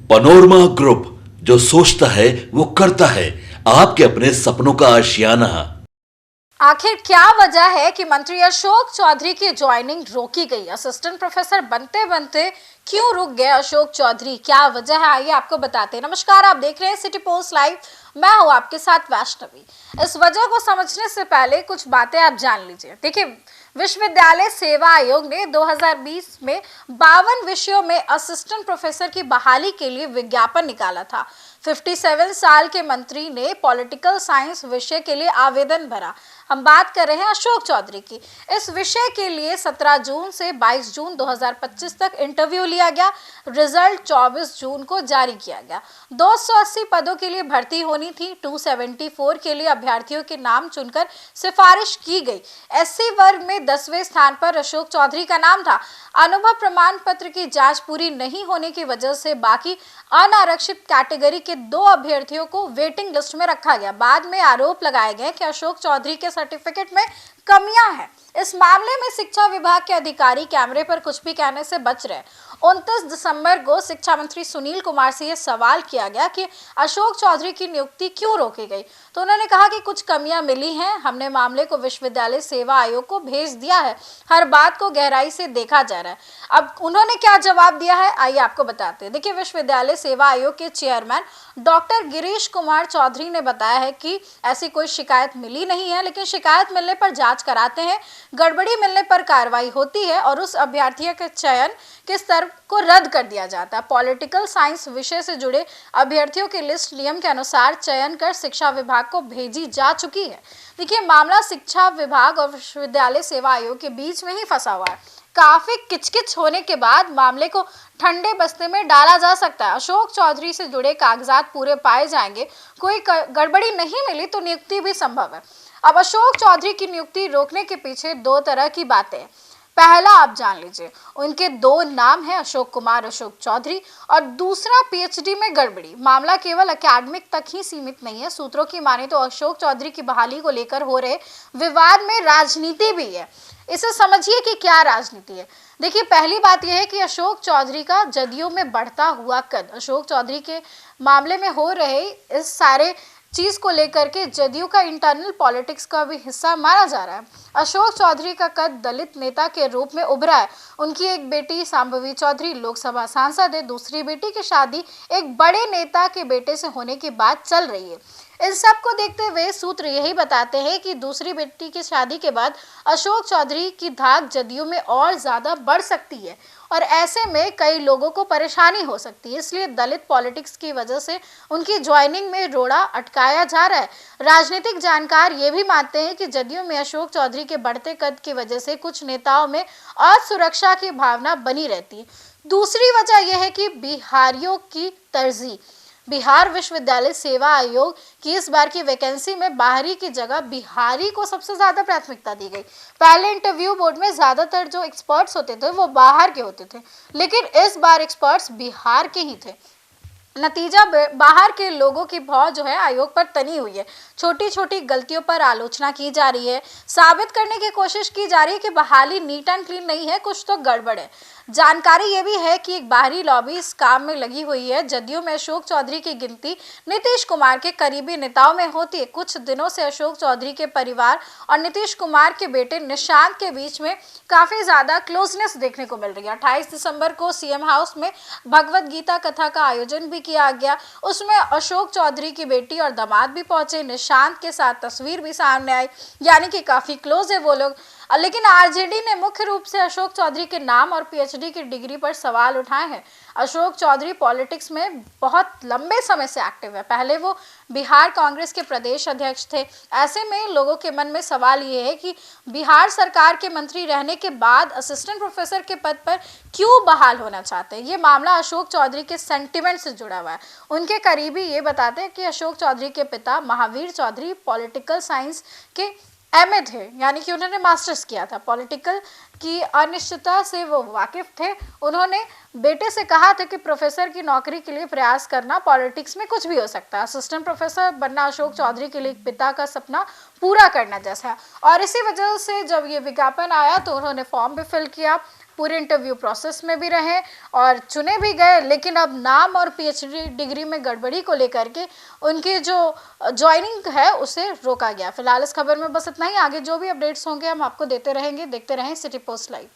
Panorama group, जो सोचता है वो करता है। आपके अपने सपनों का आशियाना। आखिर क्या वजह है कि मंत्री अशोक चौधरी की ज्वाइनिंग रोकी गई? असिस्टेंट प्रोफेसर बनते बनते क्यों रुक गए अशोक चौधरी? क्या वजह है, आइए आपको बताते हैं। नमस्कार, आप देख रहे हैं सिटी पोस्ट लाइव। मैं हूं आपके साथ वैष्णवी। इस वजह को समझने से पहले कुछ बातें आप जान लीजिए। देखिए, विश्वविद्यालय सेवा आयोग ने 2020 में 52 विषयों में असिस्टेंट प्रोफेसर की बहाली के लिए विज्ञापन निकाला था। 57 साल के मंत्री ने पॉलिटिकल साइंस विषय के लिए आवेदन भरा। हम बात कर रहे हैं अशोक चौधरी की। इस विषय के लिए 17 जून से 22 जून 2025 तक इंटरव्यू लिया गया। रिजल्ट 24 जून को जारी किया गया। 280 पदों के लिए भर्ती होनी थी। 274 के लिए अभ्यर्थियों के नाम चुनकर सिफारिश की गई। एससी वर्ग में 10वें स्थान पर अशोक चौधरी का नाम था। अनुभव प्रमाण पत्र की जांच पूरी नहीं होने की वजह से बाकी अनारक्षित कैटेगरी के 2 अभ्यर्थियों को वेटिंग लिस्ट में रखा गया। बाद में आरोप लगाए गए कि अशोक चौधरी के सर्टिफिकेट में कमियां हैं। इस मामले में शिक्षा विभाग के अधिकारी कैमरे पर कुछ भी कहने से बच रहे। 29 दिसंबर को शिक्षा मंत्री सुनील कुमार से यह सवाल किया गया कि अशोक चौधरी की नियुक्ति क्यों रोकी गई, तो उन्होंने कहा कि कुछ कमियां मिली हैं। हमने मामले को विश्वविद्यालय सेवा आयोग को भेज दिया है। हर बात को गहराई से देखा जा रहा है। अब उन्होंने क्या जवाब दिया है, आइए आपको बताते हैं। देखिए, विश्वविद्यालय सेवा आयोग के चेयरमैन डॉक्टर गिरीश कुमार चौधरी ने बताया है कि ऐसी कोई शिकायत मिली नहीं है, लेकिन शिकायत मिलने पर जांच कराते हैं। गड़बड़ी मिलने पर कार्रवाई होती है और उस अभ्यर्थी के चयन के स्तर को रद्द कर दिया जाता है। पॉलिटिकल साइंस विषय से जुड़े अभ्यर्थियों की लिस्ट नियम के अनुसार चयन कर शिक्षा विभाग को भेजी जा चुकी है। देखिए, मामला शिक्षा विभाग और विश्वविद्यालय सेवा आयोग के बीच में ही फंसा हुआ है। काफी किचकिच होने के बाद मामले को ठंडे बस्ते में डाला जा सकता है। अशोक चौधरी से जुड़े कागजात पूरे पाए जाएंगे, कोई गड़बड़ी नहीं मिली तो नियुक्ति भी संभव है। अब अशोक चौधरी की नियुक्ति रोकने के पीछे 2 तरह की बातें हैं। पहला आप जान लीजिए, उनके 2 नाम हैं, अशोक कुमार, अशोक चौधरी, और दूसरा पीएचडी में गड़बड़ी। मामला केवल एकेडमिक तक ही सीमित नहीं है। सूत्रों की माने तो अशोक चौधरी की बहाली को लेकर हो रहे विवाद में राजनीति भी है। इसे समझिए कि क्या राजनीति है। देखिए, पहली बात यह है कि अशोक चौधरी का जदयू में बढ़ता हुआ कद, अशोक चौधरी के मामले में हो रहे इस सारे चीज को लेकर के जदयू का इंटरनल पॉलिटिक्स का भी हिस्सा माना जा रहा है। अशोक चौधरी का कद दलित नेता के रूप में उभरा है। उनकी एक बेटी सांभवी चौधरी लोकसभा सांसद है। दूसरी बेटी की शादी एक बड़े नेता के बेटे से होने की बात चल रही है। इन सब को देखते हुए सूत्र यही बताते हैं कि दूसरी बेटी की शादी के बाद अशोक चौधरी की धाक जदयू में और ज्यादा बढ़ सकती है और ऐसे में कई लोगों को परेशानी हो सकती है। इसलिए दलित पॉलिटिक्स की वजह से उनकी ज्वाइनिंग में रोड़ा अटकाया जा रहा है। राजनीतिक जानकार ये भी मानते हैं कि जदयू में अशोक चौधरी के बढ़ते कद की वजह से कुछ नेताओं में असुरक्षा की भावना बनी रहती है। दूसरी वजह यह है कि बिहारियों की तरजीह। बिहार विश्वविद्यालय सेवा आयोग की इस बार की वैकेंसी में बाहरी की जगह बिहारी को सबसे ज्यादा प्राथमिकता दी गई। पहले इंटरव्यू बोर्ड में ज्यादातर जो एक्सपर्ट्स होते थे वो बाहर के होते थे, लेकिन इस बार एक्सपर्ट्स बिहार के ही थे। नतीजा बाहर के लोगों की भौं जो है आयोग पर तनी हुई है। छोटी छोटी गलतियों पर आलोचना की जा रही है। साबित करने की कोशिश की जा रही है कि बहाली नीट एंड क्लीन नहीं है, कुछ तो गड़बड़ है। जानकारी ये भी है कि एक बाहरी लॉबी इस काम में लगी हुई है। जदयू में अशोक चौधरी की गिनती नीतीश कुमार के करीबी नेताओं में होती है। कुछ दिनों से अशोक चौधरी के परिवार और नीतीश कुमार के बेटे निशांत के बीच में काफी ज्यादा क्लोजनेस देखने को मिल रही है। 28 दिसंबर को सीएम हाउस में भगवत गीता कथा का आयोजन भी किया गया। उसमें अशोक चौधरी की बेटी और दामाद भी पहुंचे। निशांत के साथ तस्वीर भी सामने आई, यानी कि काफी क्लोज है वो लोग। लेकिन आरजेडी ने मुख्य रूप से अशोक चौधरी के नाम और पीएचडी की डिग्री पर सवाल उठाए हैं। अशोक चौधरी पॉलिटिक्स में बहुत लंबे समय से एक्टिव है। पहले वो बिहार कांग्रेस के प्रदेश अध्यक्ष थे। ऐसे में लोगों के मन में सवाल ये है कि बिहार सरकार के मंत्री रहने के बाद असिस्टेंट प्रोफेसर के पद पर क्यों बहाल होना चाहते हैं। ये मामला अशोक चौधरी के सेंटिमेंट से जुड़ा हुआ है। उनके करीबी ये बताते हैं कि अशोक चौधरी के पिता महावीर चौधरी पॉलिटिकल साइंस के एमए थे, यानी कि उन्होंने मास्टर्स किया था। पॉलिटिकल की अनिश्चितता से वो वाकिफ थे। उन्होंने बेटे से कहा था कि प्रोफेसर की नौकरी के लिए प्रयास करना, पॉलिटिक्स में कुछ भी हो सकता है। असिस्टेंट प्रोफेसर बनना अशोक चौधरी के लिए पिता का सपना पूरा करना जैसा है। और इसी वजह से जब ये विज्ञापन आया तो उन्होंने फॉर्म भी फिल किया। पूरे इंटरव्यू प्रोसेस में भी रहे और चुने भी गए, लेकिन अब नाम और पीएचडी डिग्री में गड़बड़ी को लेकर के उनकी जो ज्वाइनिंग है उसे रोका गया। फिलहाल इस खबर में बस इतना ही। आगे जो भी अपडेट्स होंगे हम आपको देते रहेंगे। देखते रहें सिटी पोस्ट लाइव।